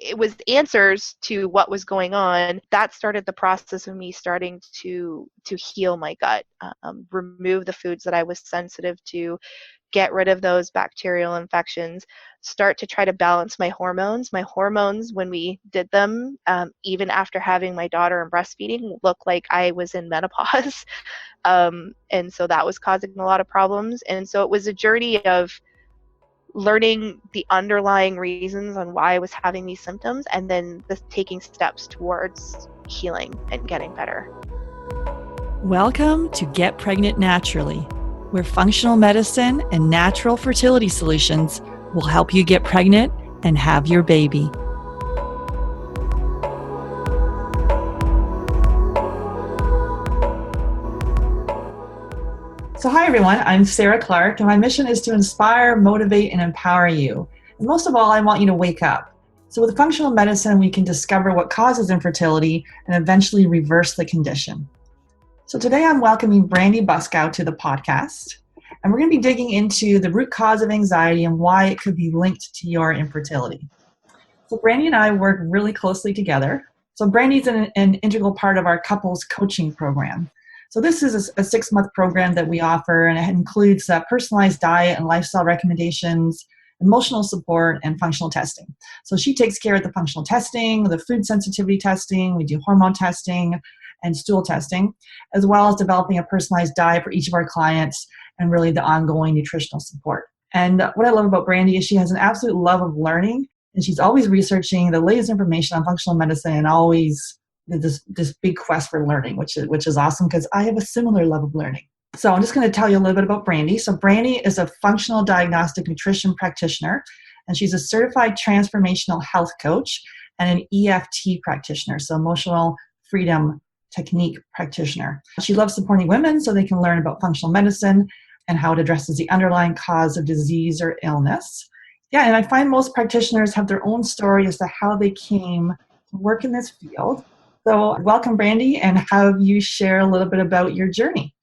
it was answers to what was going on. That started the process of me starting to heal my gut, remove the foods that I was sensitive to, get rid of those bacterial infections, start to try to balance my hormones. My hormones, when we did them, even after having my daughter and breastfeeding, looked like I was in menopause. And so that was causing a lot of problems. And so it was a journey of learning the underlying reasons on why I was having these symptoms, and then taking steps towards healing and getting better. Welcome to Get Pregnant Naturally, where functional medicine and natural fertility solutions will help you get pregnant and have your baby. So hi everyone, I'm Sarah Clark, and my mission is to inspire, motivate, and empower you. And most of all, I want you to wake up. So with functional medicine, we can discover what causes infertility and eventually reverse the condition. So today I'm welcoming Brandy Buskow to the podcast, and we're going to be digging into the root cause of anxiety and why it could be linked to your infertility. So Brandy and I work really closely together. So Brandy's an integral part of our couples coaching program. So this is a 6-month program that we offer, and it includes personalized diet and lifestyle recommendations, emotional support, and functional testing. So she takes care of the functional testing, the food sensitivity testing, we do hormone testing and stool testing, as well as developing a personalized diet for each of our clients and really the ongoing nutritional support. And what I love about Brandy is she has an absolute love of learning, and she's always researching the latest information on functional medicine and always this big quest for learning, which is awesome because I have a similar love of learning. So I'm just going to tell you a little bit about Brandy. So Brandy is a functional diagnostic nutrition practitioner, and she's a certified transformational health coach and an EFT practitioner, so emotional freedom technique practitioner. She loves supporting women so they can learn about functional medicine and how it addresses the underlying cause of disease or illness. Yeah, and I find most practitioners have their own story as to how they came to work in this field. So welcome, Brandy, and have you share a little bit about your journey.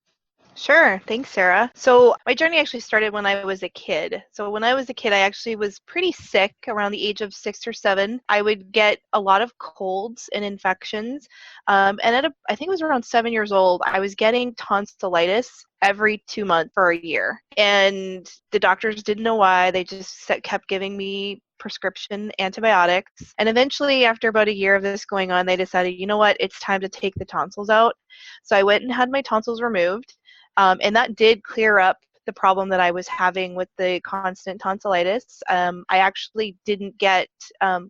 Sure. Thanks, Sarah. So my journey actually started when I was a kid. So when I was a kid, I actually was pretty sick around the age of 6 or 7. I would get a lot of colds and infections. And I think it was around 7 years old, I was getting tonsillitis every 2 months for a year. And the doctors didn't know why. They just kept giving me prescription antibiotics. And eventually, after about a year of this going on, they decided, you know what, it's time to take the tonsils out. So I went and had my tonsils removed. And that did clear up the problem that I was having with the constant tonsillitis. I actually didn't get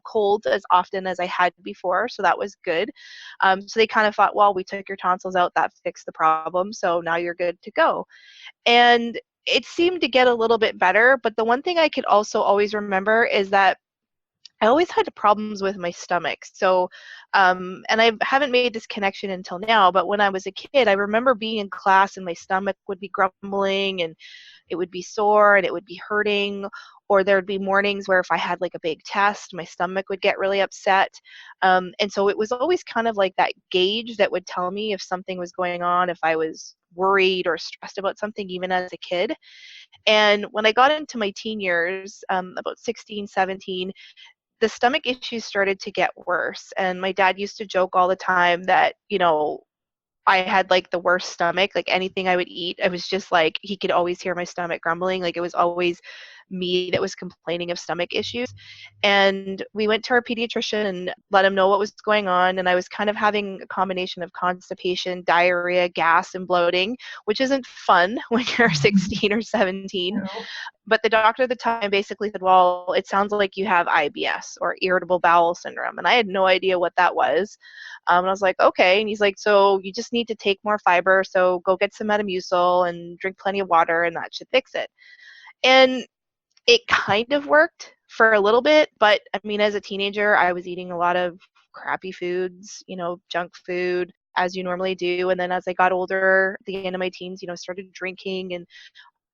colds as often as I had before, so that was good. So they kind of thought, well, we took your tonsils out, that fixed the problem, so now you're good to go. And it seemed to get a little bit better, but the one thing I could also always remember is that I always had problems with my stomach. So, and I haven't made this connection until now, but when I was a kid, I remember being in class and my stomach would be grumbling and it would be sore and it would be hurting, or there would be mornings where if I had like a big test, my stomach would get really upset. And so it was always kind of like that gauge that would tell me if something was going on, if I was worried or stressed about something, even as a kid. And when I got into my teen years, about 16, 17, the stomach issues started to get worse. And my dad used to joke all the time that, I had like the worst stomach, like anything I would eat, I was just like, he could always hear my stomach grumbling. Like it was always me that was complaining of stomach issues. And we went to our pediatrician and let him know what was going on. And I was kind of having a combination of constipation, diarrhea, gas, and bloating, which isn't fun when you're 16 or 17. No. But the doctor at the time basically said, well, it sounds like you have IBS or irritable bowel syndrome. And I had no idea what that was. And I was like, okay. And he's like, so you just need to take more fiber. So go get some Metamucil and drink plenty of water and that should fix it. And it kind of worked for a little bit. But I mean, as a teenager, I was eating a lot of crappy foods, junk food, as you normally do. And then as I got older, at the end of my teens, started drinking and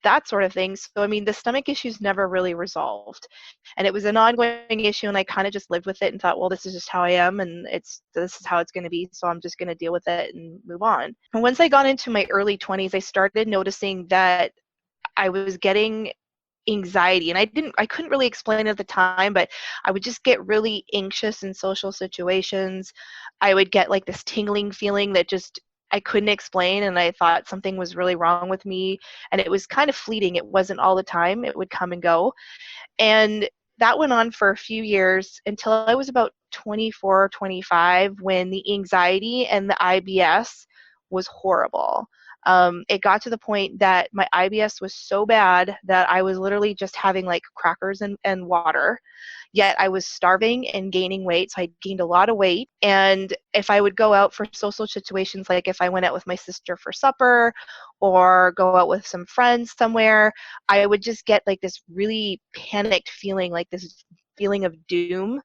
that sort of thing. So, I mean, the stomach issues never really resolved. And it was an ongoing issue, and I kind of just lived with it and thought, well, this is just how I am, and this is how it's going to be, so I'm just going to deal with it and move on. And once I got into my early 20s, I started noticing that I was getting anxiety, and I couldn't really explain it at the time, but I would just get really anxious in social situations. I would get like this tingling feeling that just I couldn't explain, and I thought something was really wrong with me, and it was kind of fleeting. It wasn't all the time. It would come and go. And that went on for a few years until I was about 24, 25, when the anxiety and the IBS was horrible. It got to the point that my IBS was so bad that I was literally just having like crackers and water, yet I was starving and gaining weight. So I gained a lot of weight. And if I would go out for social situations, like if I went out with my sister for supper or go out with some friends somewhere, I would just get like this really panicked feeling, like this feeling of doom.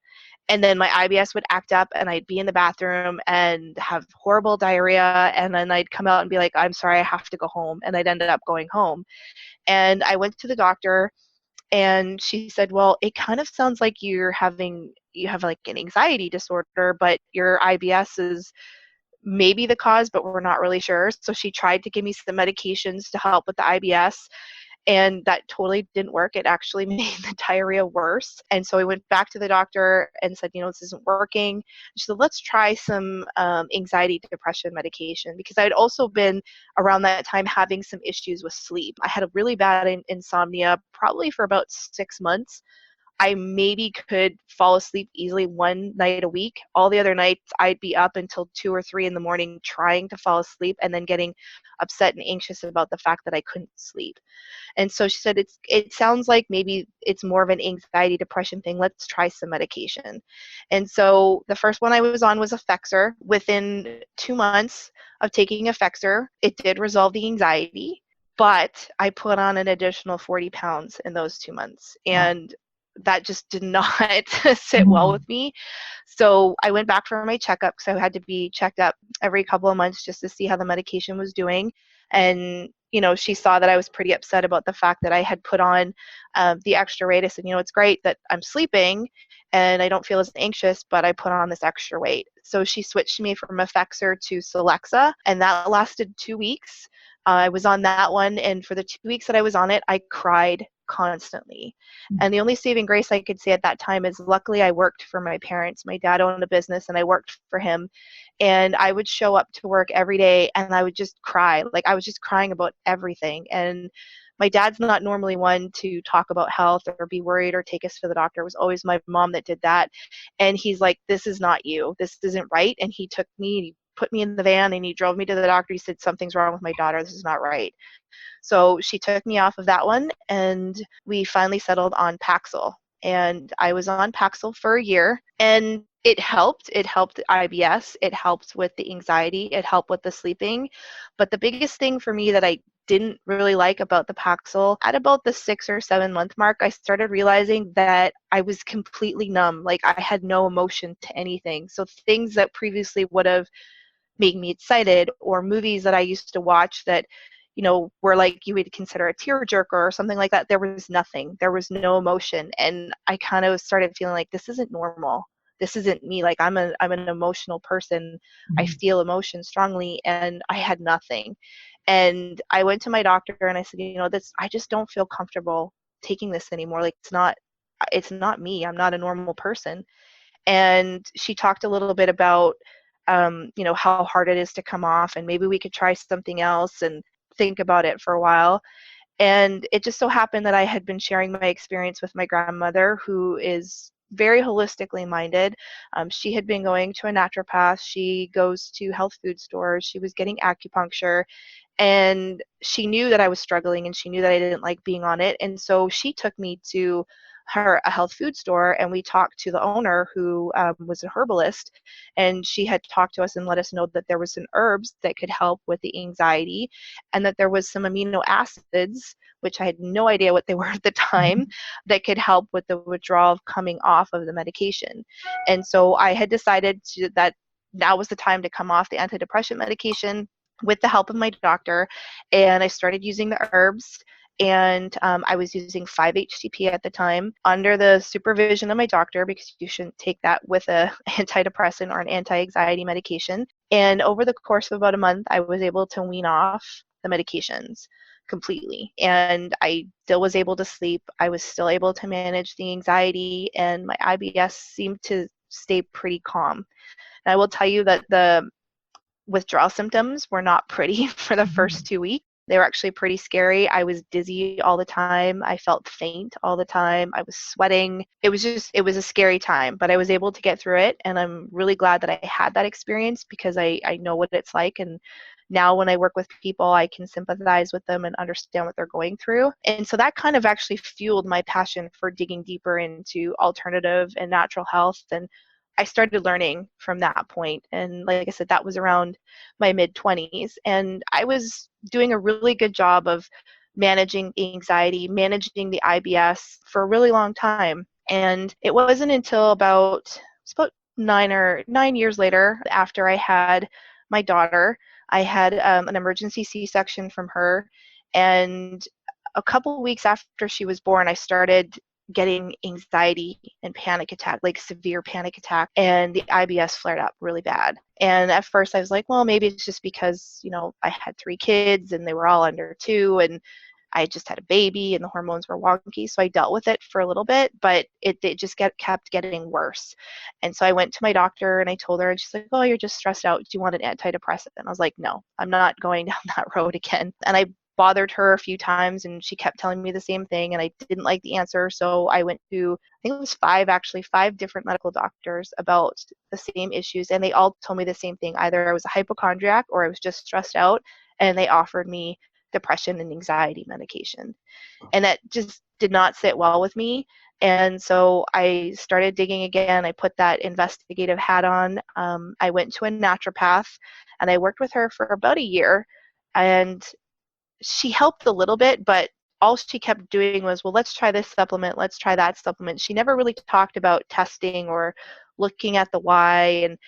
And then my IBS would act up and I'd be in the bathroom and have horrible diarrhea. And then I'd come out and be like, I'm sorry, I have to go home. And I'd end up going home. And I went to the doctor, and she said, well, it kind of sounds like you have like an anxiety disorder, but your IBS is maybe the cause, but we're not really sure. So she tried to give me some medications to help with the IBS, and that totally didn't work. It actually made the diarrhea worse. And so I went back to the doctor and said, this isn't working. She said, let's try some anxiety depression medication, because I had also been around that time having some issues with sleep. I had a really bad insomnia probably for about 6 months. I maybe could fall asleep easily one night a week. All the other nights, I'd be up until 2 or 3 in the morning trying to fall asleep, and then getting upset and anxious about the fact that I couldn't sleep. And so she said, it sounds like maybe it's more of an anxiety depression thing. Let's try some medication. And so the first one I was on was Effexor. Within 2 months of taking Effexor, it did resolve the anxiety, but I put on an additional 40 pounds in those 2 months. Wow. And that just did not sit well Mhm. with me. So I went back for my checkup, because I had to be checked up every couple of months just to see how the medication was doing. And she saw that I was pretty upset about the fact that I had put on the extra weight. I said, it's great that I'm sleeping and I don't feel as anxious, but I put on this extra weight. So she switched me from Effexor to Celexa, and that lasted 2 weeks. I was on that one, and for the 2 weeks that I was on it, I cried constantly. And the only saving grace I could say at that time is, luckily I worked for my parents. My dad owned a business and I worked for him. And I would show up to work every day and I would just cry. Like, I was just crying about everything. And my dad's not normally one to talk about health or be worried or take us to the doctor. It was always my mom that did that. And he's like, this is not you. This isn't right. And he took me and he put me in the van and he drove me to the doctor. He said, something's wrong with my daughter. This is not right. So she took me off of that one, and we finally settled on Paxil. And I was on Paxil for a year, and it helped. It helped IBS. It helped with the anxiety. It helped with the sleeping. But the biggest thing for me that I didn't really like about the Paxil, at about the 6 or 7 month mark, I started realizing that I was completely numb. Like, I had no emotion to anything. So things that previously would have made me excited, or movies that I used to watch that were like you would consider a tearjerker or something like that, there was nothing. There was no emotion. And I kind of started feeling like, this isn't normal. This isn't me. Like, I'm an emotional person. I Mhm. feel emotion strongly, and I had nothing. And I went to my doctor and I said, this, I just don't feel comfortable taking this anymore. Like, it's not me. I'm not a normal person. And she talked a little bit about how hard it is to come off, and maybe we could try something else and think about it for a while. And it just so happened that I had been sharing my experience with my grandmother, who is very holistically minded. She had been going to a naturopath. She goes to health food stores. She was getting acupuncture, and she knew that I was struggling, and she knew that I didn't like being on it. And so she took me to a health food store, and we talked to the owner, who was a herbalist, and she had talked to us and let us know that there was some herbs that could help with the anxiety, and that there was some amino acids, which I had no idea what they were at the time, that could help with the withdrawal of coming off of the medication. And so I had decided that now was the time to come off the antidepressant medication with the help of my doctor, and I started using the herbs. And I was using 5-HTP at the time under the supervision of my doctor, because you shouldn't take that with a antidepressant or an anti-anxiety medication. And over the course of about a month, I was able to wean off the medications. completely. And I still was able to sleep. I was still able to manage the anxiety, and my IBS seemed to stay pretty calm. And I will tell you that the withdrawal symptoms were not pretty for the first 2 weeks. They were actually pretty scary. I was dizzy all the time. I felt faint all the time. I was sweating. It was a scary time, but I was able to get through it. And I'm really glad that I had that experience, because I know what it's like. And now when I work with people, I can sympathize with them and understand what they're going through. And so that kind of actually fueled my passion for digging deeper into alternative and natural health. And I started learning from that point. And like I said, that was around my mid-20s. And I was doing a really good job of managing anxiety, managing the IBS for a really long time. And it wasn't until about 9 years later, after I had my daughter, I had an emergency C-section from her. And a couple of weeks after she was born, I started getting anxiety and panic attack, like severe panic attack, and the IBS flared up really bad. And at first I was like, well, maybe it's just because, I had 3 kids and they were all under 2, and I just had a baby and the hormones were wonky. So I dealt with it for a little bit, but it just kept getting worse. And so I went to my doctor and I told her, and she's like, oh, you're just stressed out. Do you want an antidepressant? And I was like, no, I'm not going down that road again. And I bothered her a few times and she kept telling me the same thing, and I didn't like the answer. So I went to, I think it was five different medical doctors about the same issues, and they all told me the same thing. Either I was a hypochondriac or I was just stressed out, and they offered me depression and anxiety medication. And that just did not sit well with me. And so I started digging again. I put that investigative hat on. I went to a naturopath and I worked with her for about a year. And she helped a little bit, but all she kept doing was, well, let's try this supplement, let's try that supplement. She never really talked about testing or looking at the why. And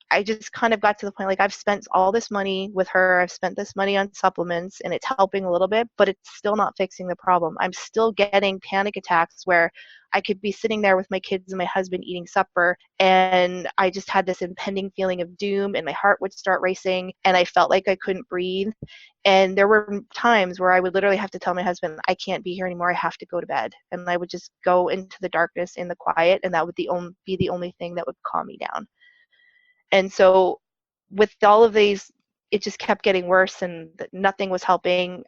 I just kind of got to the point, like, I've spent all this money with her, I've spent this money on supplements, and it's helping a little bit, but it's still not fixing the problem. I'm still getting panic attacks where I could be sitting there with my kids and my husband eating supper, and I just had this impending feeling of doom, and my heart would start racing, and I felt like I couldn't breathe. And there were times where I would literally have to tell my husband, I can't be here anymore, I have to go to bed. And I would just go into the darkness, in the quiet, and that would be the only thing that would calm me down. And so with all of these, it just kept getting worse and nothing was helping.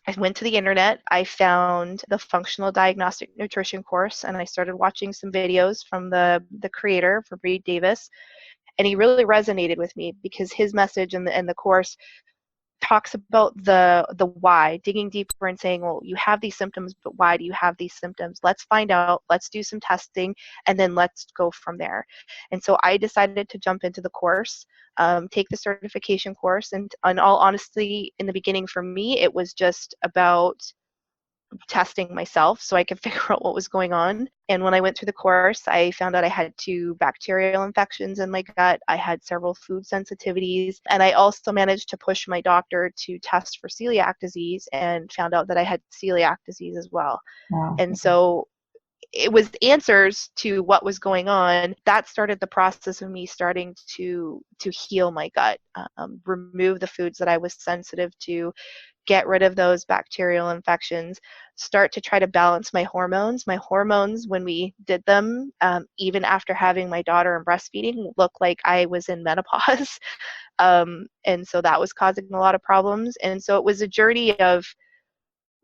I went to the internet, I found the functional diagnostic nutrition course, and I started watching some videos from the creator, from Reed Davis, and he really resonated with me because his message in the course talks about the why, digging deeper and saying, well, you have these symptoms, but why do you have these symptoms? Let's find out, let's do some testing, and then let's go from there. And so I decided to jump into the course, take the certification course, and in all honesty, in the beginning for me, it was just about testing myself so I could figure out what was going on. And when I went through the course, I found out I had 2 bacterial infections in my gut. I had several food sensitivities. And I also managed to push my doctor to test for celiac disease and found out that I had celiac disease as well. Wow. And so it was answers to what was going on that started the process of me starting to heal my gut, remove the foods that I was sensitive to, get rid of those bacterial infections, start to try to balance my hormones. My hormones, when we did them, even after having my daughter and breastfeeding, looked like I was in menopause. And so that was causing a lot of problems. And so it was a journey of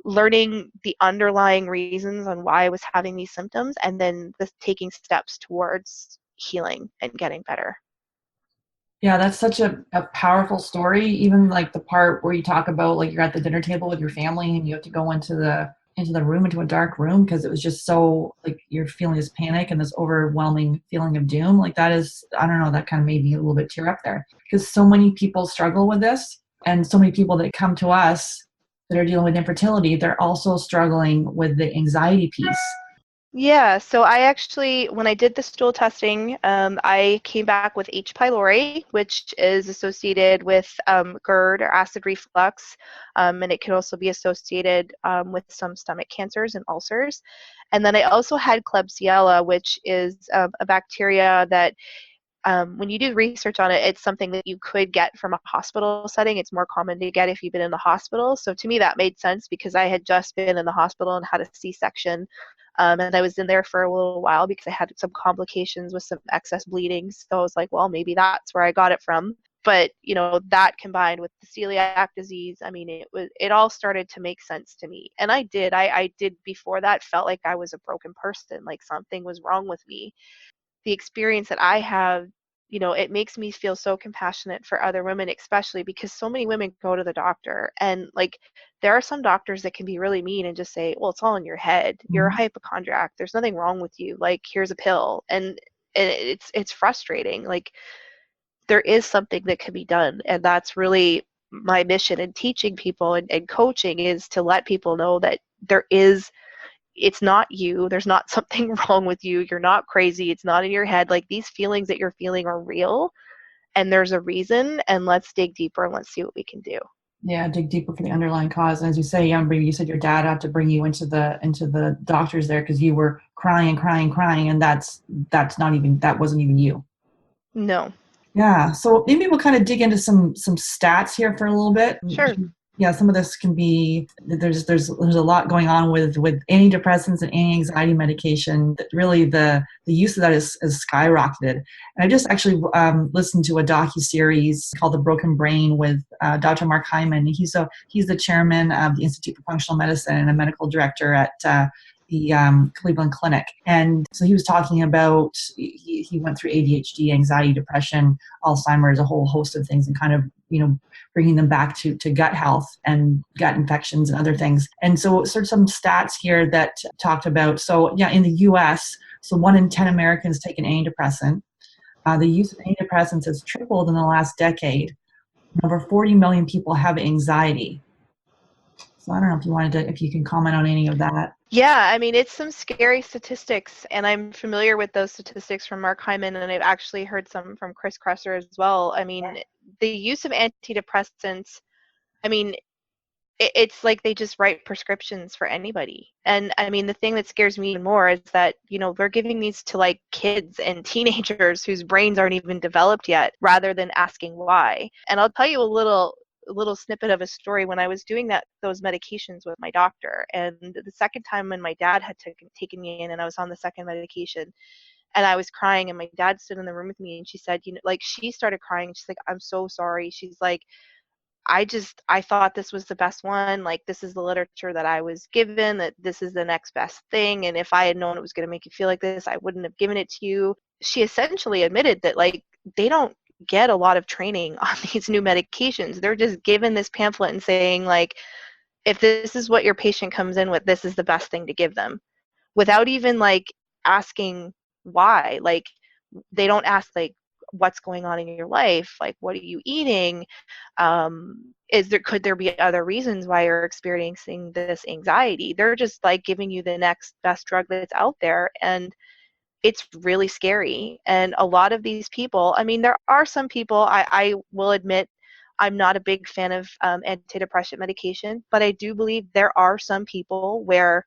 learning the underlying reasons on why I was having these symptoms, and then taking steps towards healing and getting better. Yeah, that's such a powerful story. Even like the part where you talk about like you're at the dinner table with your family and you have to go into the room, into a dark room, because it was just so like you're feeling this panic and this overwhelming feeling of doom. Like that is, I don't know, that kind of made me a little bit tear up there, because so many people struggle with this, and so many people that come to us that are dealing with infertility, they're also struggling with the anxiety piece. Yeah, so I actually, when I did the stool testing, I came back with H. pylori, which is associated with GERD or acid reflux, and it can also be associated with some stomach cancers and ulcers. And then I also had Klebsiella, which is a bacteria that when you do research on it, it's something that you could get from a hospital setting. It's more common to get if you've been in the hospital. So to me, that made sense because I had just been in the hospital and had a C-section. And I was in there for a little while because I had some complications with some excess bleeding. So I was like, well, maybe that's where I got it from. But that combined with the celiac disease, I mean, it all started to make sense to me. And I did before that felt like I was a broken person, like something was wrong with me. The experience that I have, it makes me feel so compassionate for other women, especially because so many women go to the doctor and like there are some doctors that can be really mean and just say, well, it's all in your head. You're a Mhm. hypochondriac. There's nothing wrong with you. Like, here's a pill. And it's frustrating. Like, there is something that can be done. And that's really my mission in teaching people and coaching, is to let people know that it's not you. There's not something wrong with you. You're not crazy. It's not in your head. Like, these feelings that you're feeling are real and there's a reason, and let's dig deeper and let's see what we can do. Yeah, dig deeper for the underlying cause. And as you say, yeah, you said your dad had to bring you into the doctors there because you were crying and crying, crying, and that wasn't even you. No. Yeah, so maybe we'll kind of dig into some stats here for a little bit. Sure. Yeah, some of this can be there's a lot going on with antidepressants and anti-anxiety medication. That really the use of that is skyrocketed. And I just actually listened to a docu-series called The Broken Brain with Dr. Mark Hyman. He's the chairman of the Institute for Functional Medicine and a medical director at the Cleveland Clinic. And so he was talking about, he went through ADHD, anxiety, depression, Alzheimer's, a whole host of things, and kind of, bringing them back to gut health and gut infections and other things. And so sort of some stats here that talked about, so yeah, in the US, so 1 in 10 Americans take an antidepressant. The use of antidepressants has tripled in the last decade. Over 40 million people have anxiety. So I don't know if you can comment on any of that. Yeah, I mean, it's some scary statistics, and I'm familiar with those statistics from Mark Hyman, and I've actually heard some from Chris Kresser as well. I mean, the use of antidepressants, I mean, it's like they just write prescriptions for anybody. And I mean, the thing that scares me even more is that, they're giving these to like kids and teenagers whose brains aren't even developed yet, rather than asking why. And I'll tell you a little snippet of a story when I was doing those medications with my doctor. And the second time when my dad had taken me in and I was on the second medication, and I was crying, and my dad stood in the room with me, and she said, like, she started crying, and she's like, I'm so sorry. She's like, I thought this was the best one. Like, this is the literature that I was given, that this is the next best thing. And if I had known it was going to make you feel like this, I wouldn't have given it to you. She essentially admitted that, like, they don't get a lot of training on these new medications. They're just given this pamphlet and saying, like, if this is what your patient comes in with, this is the best thing to give them, without even like asking why. Like, they don't ask, like, what's going on in your life, like, what are you eating, could there be other reasons why you're experiencing this anxiety. They're just like giving you the next best drug that's out there, and it's really scary. And a lot of these people, I mean, there are some people, I will admit, I'm not a big fan of antidepressant medication, but I do believe there are some people where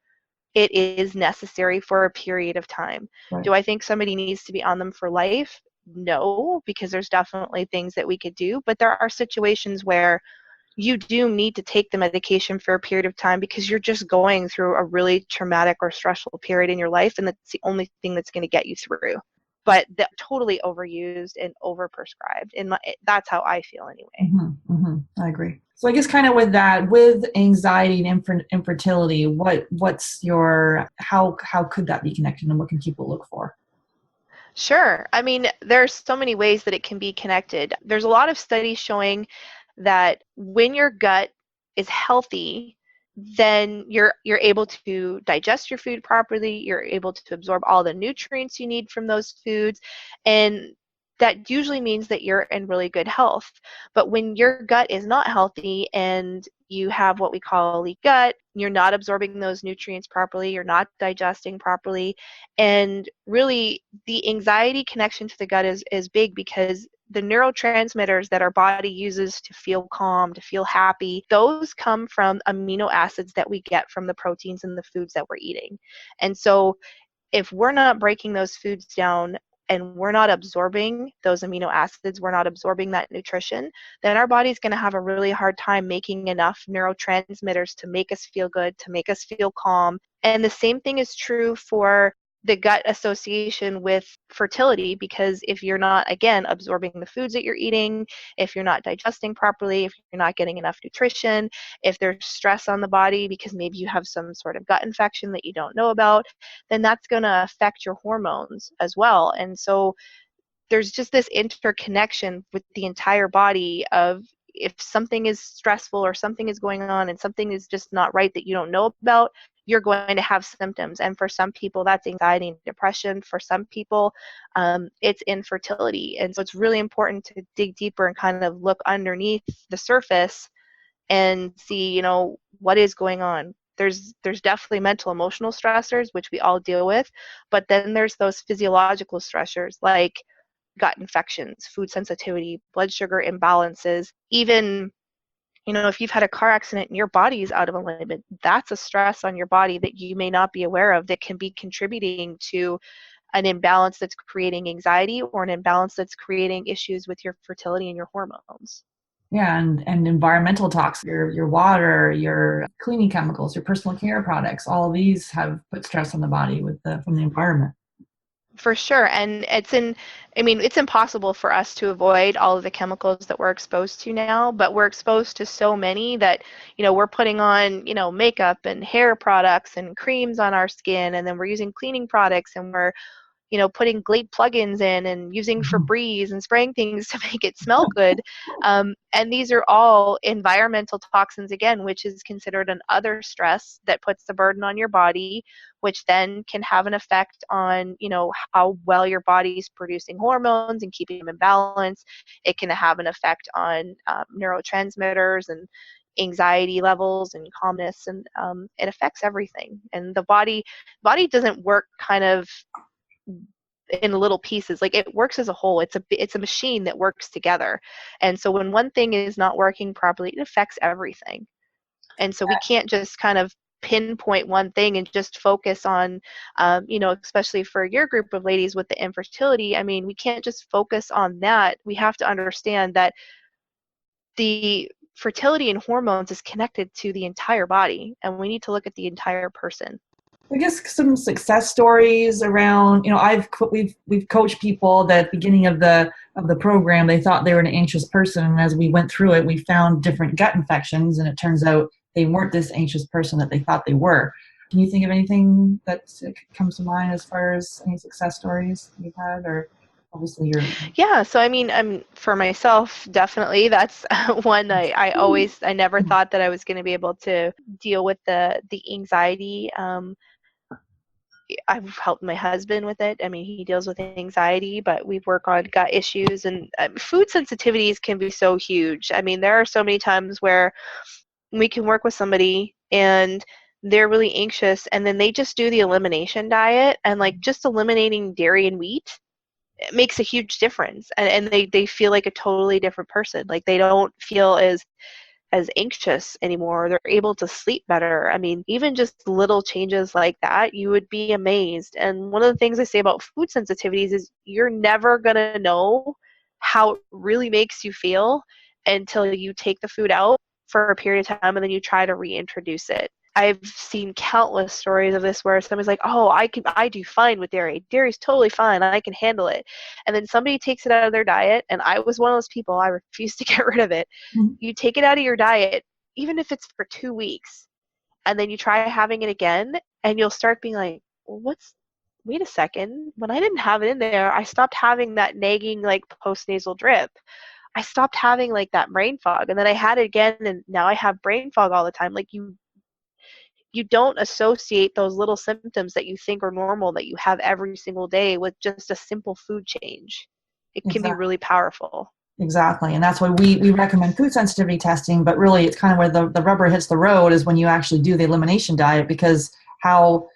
it is necessary for a period of time. Right. Do I think somebody needs to be on them for life? No, because there's definitely things that we could do, but there are situations where you do need to take the medication for a period of time because you're just going through a really traumatic or stressful period in your life, and that's the only thing that's going to get you through. But they're totally overused and overprescribed. That's how I feel anyway. I agree. So I guess kind of with that, with anxiety and infertility, how could that be connected, and what can people look for? Sure. I mean, there's so many ways that it can be connected. There's a lot of studies showing that when your gut is healthy, then you're able to digest your food properly, you're able to absorb all the nutrients you need from those foods, and that usually means that you're in really good health. But when your gut is not healthy and you have what we call a leak gut, you're not absorbing those nutrients properly, you're not digesting properly, and really the anxiety connection to the gut is big because the neurotransmitters that our body uses to feel calm, to feel happy, those come from amino acids that we get from the proteins in the foods that we're eating. And so if we're not breaking those foods down and we're not absorbing those amino acids, we're not absorbing that nutrition, then our body's going to have a really hard time making enough neurotransmitters to make us feel good, to make us feel calm. And the same thing is true for the gut association with fertility, because if you're not, again, absorbing the foods that you're eating, if you're not digesting properly, if you're not getting enough nutrition, if there's stress on the body because maybe you have some sort of gut infection that you don't know about, then that's going to affect your hormones as well. And so there's just this interconnection with the entire body of, if something is stressful or something is going on and something is just not right that you don't know about, you're going to have symptoms. And for some people, that's anxiety and depression. For some people, it's infertility. And so it's really important to dig deeper and kind of look underneath the surface and see, what is going on. There's definitely mental emotional stressors, which we all deal with, but then there's those physiological stressors like gut infections, food sensitivity, blood sugar imbalances, even, if you've had a car accident and your body is out of alignment, that's a stress on your body that you may not be aware of that can be contributing to an imbalance that's creating anxiety, or an imbalance that's creating issues with your fertility and your hormones. Yeah, and environmental toxins, your water, your cleaning chemicals, your personal care products, all of these have put stress on the body from the environment. For sure. And it's impossible for us to avoid all of the chemicals that we're exposed to now, but we're exposed to so many that, we're putting on, makeup and hair products and creams on our skin, and then we're using cleaning products, and we're putting Glade plugins in and using Febreze and spraying things to make it smell good. And these are all environmental toxins, again, which is considered an other stress that puts the burden on your body, which then can have an effect on, how well your body's producing hormones and keeping them in balance. It can have an effect on neurotransmitters and anxiety levels and calmness, and it affects everything. And the body doesn't work kind of in little pieces. Like, it works as a whole. It's a machine that works together. And so when one thing is not working properly, it affects everything. And so we can't just kind of pinpoint one thing and just focus on, especially for your group of ladies with the infertility. We can't just focus on that. We have to understand that the fertility and hormones is connected to the entire body, and we need to look at the entire person. I guess some success stories around, we've coached people that at the beginning of the program, they thought they were an anxious person. And as we went through it, we found different gut infections, and it turns out they weren't this anxious person that they thought they were. Can you think of anything that comes to mind as far as any success stories you've had, or obviously you're... Yeah, so for myself, definitely that's one I never thought that I was going to be able to deal with the anxiety. I've helped my husband with it. He deals with anxiety, but we work on gut issues, and food sensitivities can be so huge. There are so many times where we can work with somebody and they're really anxious, and then they just do the elimination diet, and like just eliminating dairy and wheat, it makes a huge difference, and they feel like a totally different person. Like, they don't feel as anxious anymore. They're able to sleep better. Even just little changes like that, you would be amazed. And one of the things I say about food sensitivities is you're never going to know how it really makes you feel until you take the food out for a period of time and then you try to reintroduce it. I've seen countless stories of this where somebody's like, oh, I do fine with dairy. Dairy's totally fine. I can handle it. And then somebody takes it out of their diet, and I was one of those people. I refuse to get rid of it. Mm-hmm. You take it out of your diet, even if it's for 2 weeks, and then you try having it again, and you'll start being like, well, wait a second. When I didn't have it in there, I stopped having that nagging, like, postnasal drip. I stopped having, like, that brain fog. And then I had it again, and now I have brain fog all the time. Like, you don't associate those little symptoms that you think are normal that you have every single day with just a simple food change. It can be really powerful. Exactly. And that's why we recommend food sensitivity testing, but really it's kind of where the rubber hits the road is when you actually do the elimination diet, because how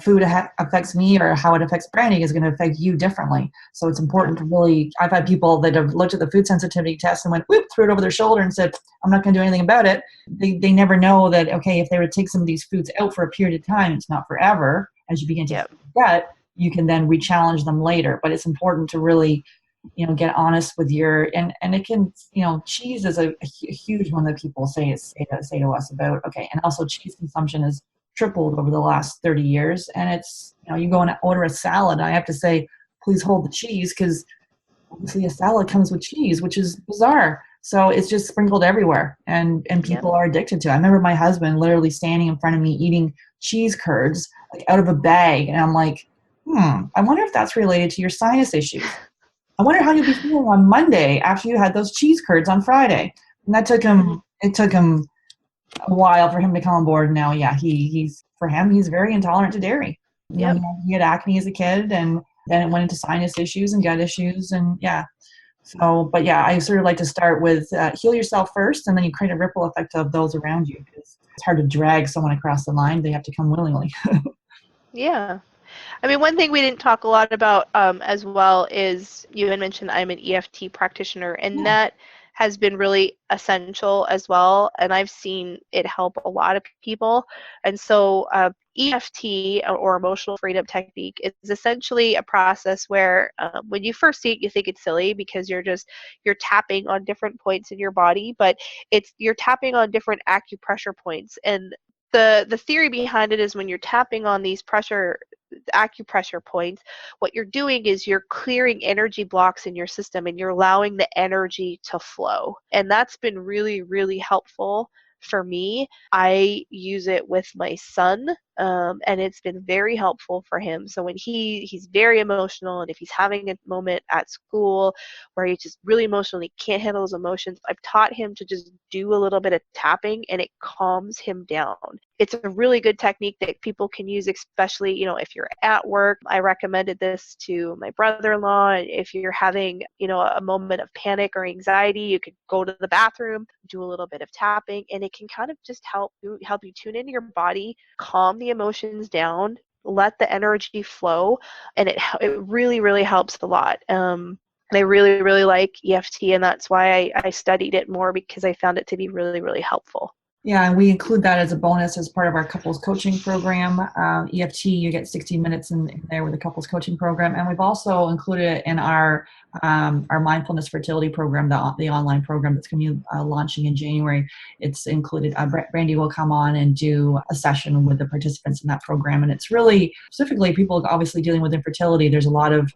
food affects me or how it affects Brandy is going to affect you differently. So it's important to really, I've had people that have looked at the food sensitivity test and went, whoop, threw it over their shoulder and said, I'm not going to do anything about it. They never know that, okay, if they were to take some of these foods out for a period of time, it's not forever as you begin to forget, you can then re-challenge them later. But it's important to really, get honest with and it can, cheese is a huge one that people say to us about, okay. And also cheese consumption has tripled over the last 30 years. And it's, you go and order a salad, and I have to say, please hold the cheese, because obviously a salad comes with cheese, which is bizarre. So it's just sprinkled everywhere, and people are addicted to it. I remember my husband literally standing in front of me eating cheese curds like out of a bag, and I'm like, I wonder if that's related to your sinus issues. I wonder how you'll be feeling on Monday after you had those cheese curds on Friday. And that took him. It took him a while for him to come on board. Now, yeah, he's very intolerant to dairy. Yep. He had acne as a kid, and then it went into sinus issues and gut issues, and yeah. So, but yeah, I sort of like to start with heal yourself first, and then you create a ripple effect of those around you. Because it's hard to drag someone across the line; they have to come willingly. Yeah. I mean, one thing we didn't talk a lot about as well is, you had mentioned I'm an EFT practitioner, and that has been really essential as well. And I've seen it help a lot of people. And so EFT, or emotional freedom technique, is essentially a process where when you first see it, you think it's silly because you're tapping on different points in your body, but you're tapping on different acupressure points. And the theory behind it is, when you're tapping on these acupressure points, what you're doing is you're clearing energy blocks in your system, and you're allowing the energy to flow. And that's been really, really helpful for me. I use it with my son, and it's been very helpful for him. So when he's very emotional, and if he's having a moment at school where he's just really emotional and he can't handle his emotions, I've taught him to just do a little bit of tapping, and it calms him down. It's a really good technique that people can use, especially, if you're at work. I recommended this to my brother-in-law. If you're having, a moment of panic or anxiety, you could go to the bathroom, do a little bit of tapping, and it can kind of just help you tune into your body, calm the emotions down, let the energy flow, and it really, really helps a lot. And I really, really like EFT, and that's why I studied it more, because I found it to be really, really helpful. Yeah, and we include that as a bonus as part of our couples coaching program. EFT, you get 60 minutes in there with the couples coaching program, and we've also included it in our mindfulness fertility program, the online program that's going to be launching in January. It's included. Brandy will come on and do a session with the participants in that program, and it's really specifically people obviously dealing with infertility. There's a lot of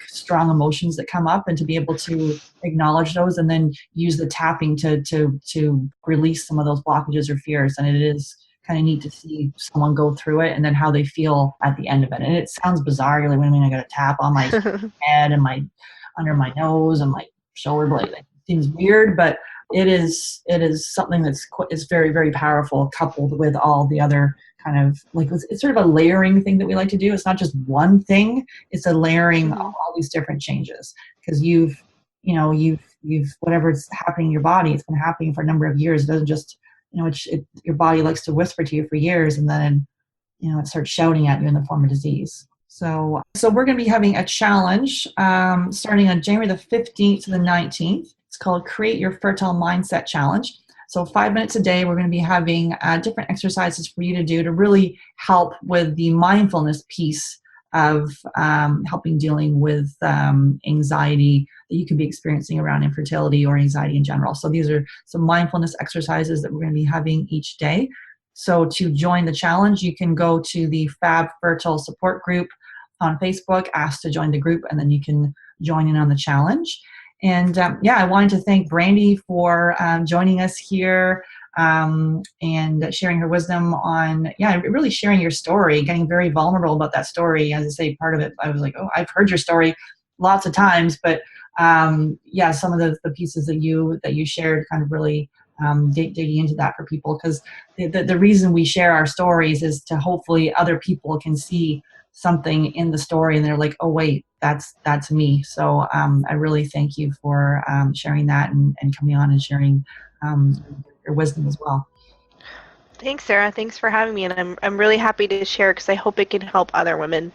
strong emotions that come up, and to be able to acknowledge those and then use the tapping to release some of those blockages or fears. And it is kind of neat to see someone go through it and then how they feel at the end of it. And it sounds bizarre. You're like, wait a minute, I got to tap on my head and under my nose and my shoulder blade. It seems weird, but it is something is very, very powerful, coupled with all the other kind of it's sort of a layering thing that we like to do. It's not just one thing, it's a layering of all these different changes, because you've whatever's happening in your body, it's been happening for a number of years. It doesn't just, your body likes to whisper to you for years, and then, it starts shouting at you in the form of disease. So we're going to be having a challenge starting on January the 15th to the 19th. It's called Create Your Fertile Mindset Challenge. So 5 minutes a day, we're going to be having different exercises for you to do to really help with the mindfulness piece of dealing with anxiety that you could be experiencing around infertility or anxiety in general. So these are some mindfulness exercises that we're going to be having each day. So to join the challenge, you can go to the Fab Fertile support group on Facebook, ask to join the group, and then you can join in on the challenge. And I wanted to thank Brandy for joining us here and sharing her wisdom on, really sharing your story, getting very vulnerable about that story. As I say, part of it, I was like, oh, I've heard your story lots of times, but some of the pieces that you shared kind of really digging into that for people, because the reason we share our stories is to hopefully other people can see something in the story and they're like, oh wait, that's me. So I really thank you for sharing that and coming on and sharing your wisdom as well. Thanks, Sarah. Thanks for having me, and I'm really happy to share, because I hope it can help other women.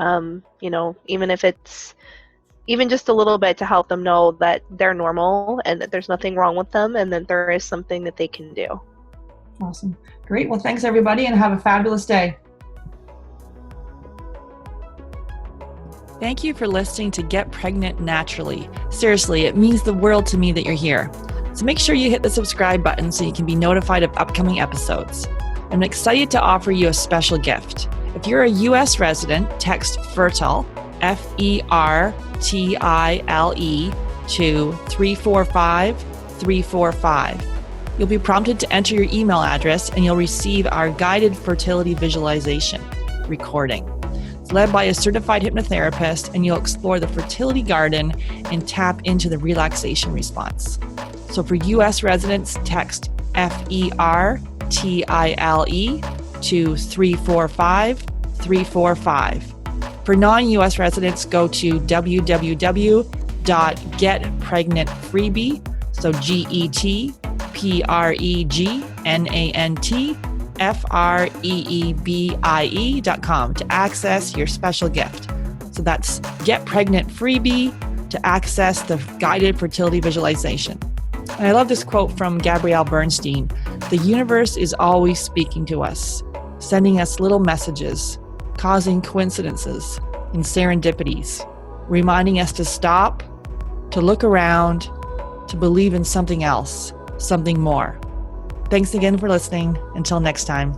Even if it's even just a little bit, to help them know that they're normal and that there's nothing wrong with them, and that there is something that they can do. Awesome. Great. Well, thanks everybody, and have a fabulous day. Thank you for listening to Get Pregnant Naturally. Seriously, it means the world to me that you're here. So make sure you hit the subscribe button so you can be notified of upcoming episodes. I'm excited to offer you a special gift. If you're a U.S. resident, text FERTILE, FERTILE, to 345-345. You'll be prompted to enter your email address and you'll receive our guided fertility visualization recording. It's led by a certified hypnotherapist, and you'll explore the fertility garden and tap into the relaxation response. So for U.S. residents, text FERTILE to 345-345. For non-U.S. residents, go to www.getpregnantfreebie, so GETPREGNANTFREEBIE.com to access your special gift. So that's Get Pregnant Freebie to access the guided fertility visualization. And I love this quote from Gabrielle Bernstein. The universe is always speaking to us, sending us little messages, causing coincidences and serendipities, reminding us to stop, to look around, to believe in something else, something more. Thanks again for listening. Until next time.